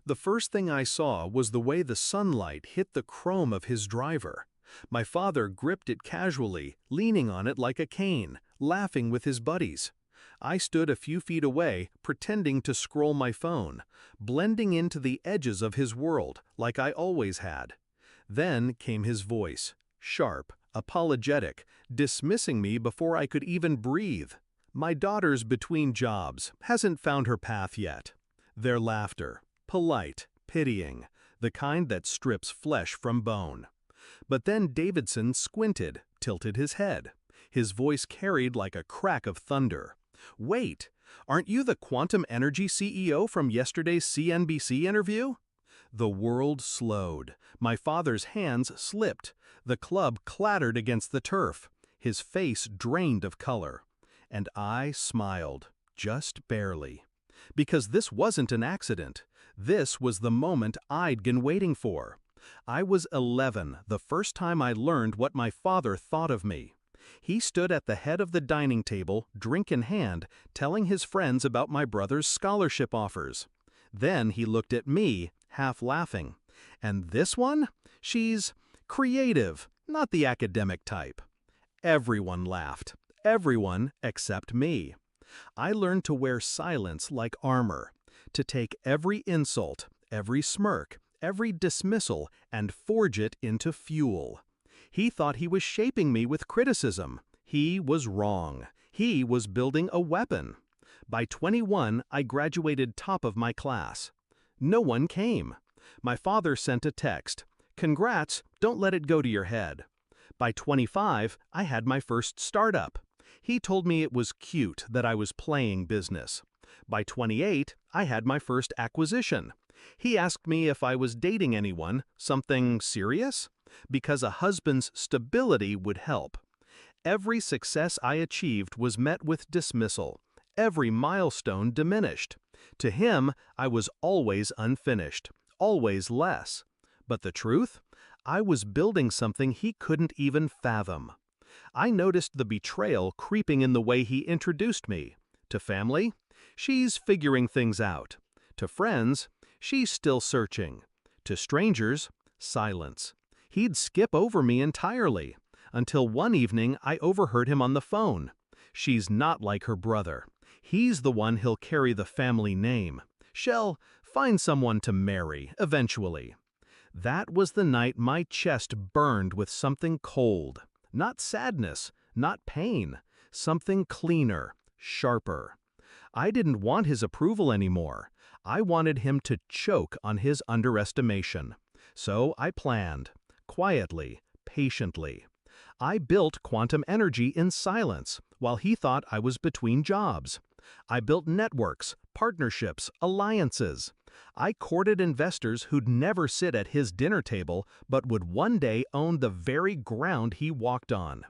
The first thing I saw was the way the sunlight hit the chrome of his driver. My father gripped it casually, leaning on it like a cane, laughing with his buddies. I stood a few feet away, pretending to scroll my phone, blending into the edges of his world, like I always had. Then came his voice, sharp, apologetic, dismissing me before I could even breathe. My daughter's between jobs, hasn't found her path yet. Their laughter, polite, pitying, the kind that strips flesh from bone. But then Davidson squinted, tilted his head. His voice carried like a crack of thunder. "Wait, aren't you the quantum energy CEO from yesterday's CNBC interview?" The world slowed. My father's hands slipped. The club clattered against the turf. His face drained of color. And I smiled, just barely. Because this wasn't an accident. This was the moment I'd been waiting for. I was 11 the first time I learned what my father thought of me. He stood at the head of the dining table, drink in hand, telling his friends about my brother's scholarship offers. Then he looked at me, half laughing. "And this one? She's creative, not the academic type." Everyone laughed. Everyone except me. I learned to wear silence like armor, to take every insult, every smirk, every dismissal, and forge it into fuel. He thought he was shaping me with criticism. He was wrong. He was building a weapon. By 21, I graduated top of my class. No one came. My father sent a text. "Congrats, don't let it go to your head." By 25, I had my first startup. He told me it was cute that I was playing business. By 28, I had my first acquisition. He asked me if I was dating anyone, something serious, because a husband's stability would help. Every success I achieved was met with dismissal. Every milestone diminished. To him, I was always unfinished, always less. But the truth? I was building something he couldn't even fathom. I noticed the betrayal creeping in the way he introduced me. To family, she's figuring things out. To friends, she's still searching. To strangers, silence. He'd skip over me entirely. Until one evening I overheard him on the phone. "She's not like her brother. He's the one who'll carry the family name. She'll find someone to marry, eventually." That was the night my chest burned with something cold. Not sadness, not pain. Something cleaner, sharper. I didn't want his approval anymore. I wanted him to choke on his underestimation. So I planned. Quietly, patiently. I built quantum energy in silence, while he thought I was between jobs. I built networks, partnerships, alliances. I courted investors who'd never sit at his dinner table, but would one day own the very ground he walked on.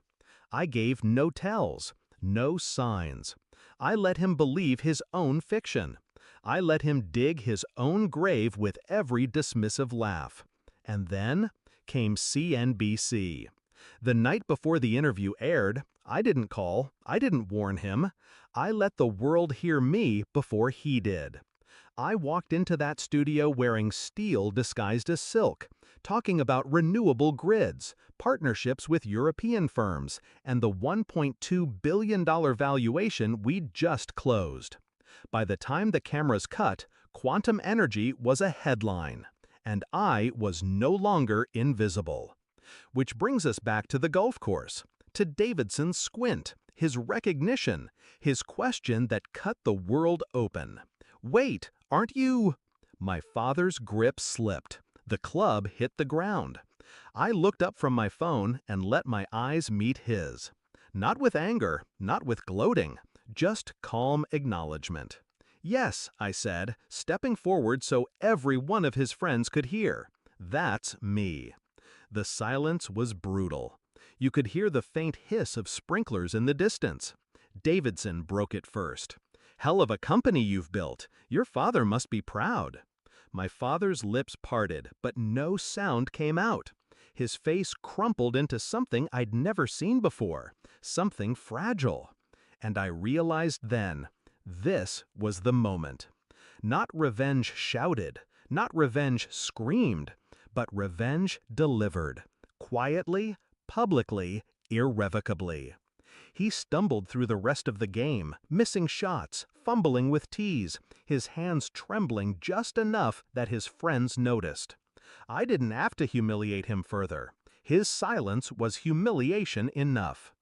I gave no tells, no signs. I let him believe his own fiction. I let him dig his own grave with every dismissive laugh. And then came CNBC. The night before the interview aired, I didn't call, I didn't warn him. I let the world hear me before he did. I walked into that studio wearing steel disguised as silk, talking about renewable grids, partnerships with European firms, and the $1.2 billion valuation we'd just closed. By the time the cameras cut, quantum energy was a headline, and I was no longer invisible. Which brings us back to the golf course, to Davidson's squint, his recognition, his question that cut the world open. "Wait, aren't you—" My father's grip slipped. The club hit the ground. I looked up from my phone and let my eyes meet his. Not with anger, not with gloating, just calm acknowledgement. "Yes," I said, stepping forward so every one of his friends could hear. "That's me." The silence was brutal. You could hear the faint hiss of sprinklers in the distance. Davidson broke it first. "Hell of a company you've built. Your father must be proud." My father's lips parted, but no sound came out. His face crumpled into something I'd never seen before, something fragile. And I realized then, this was the moment. Not revenge shouted, Not revenge screamed, but revenge delivered. Quietly, publicly, irrevocably. He stumbled through the rest of the game, missing shots, fumbling with tees, his hands trembling just enough that his friends noticed. I didn't have to humiliate him further. His silence was humiliation enough.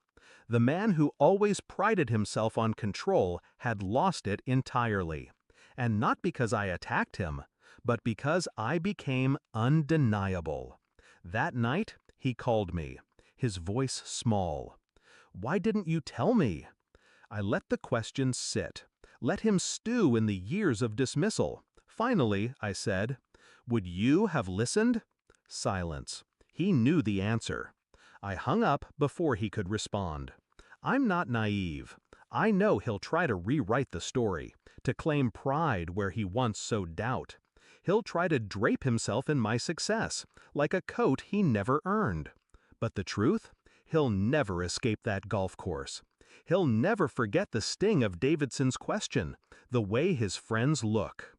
The man who always prided himself on control had lost it entirely. And not because I attacked him, but because I became undeniable. That night, he called me, his voice small. "Why didn't you tell me?" I let the question sit, let him stew in the years of dismissal. Finally, I said, "Would you have listened?" Silence. He knew the answer. I hung up before he could respond. I'm not naive. I know he'll try to rewrite the story, to claim pride where he once sowed doubt. He'll try to drape himself in my success, like a coat he never earned. But the truth? He'll never escape that golf course. He'll never forget the sting of Davidson's question, the way his friends look.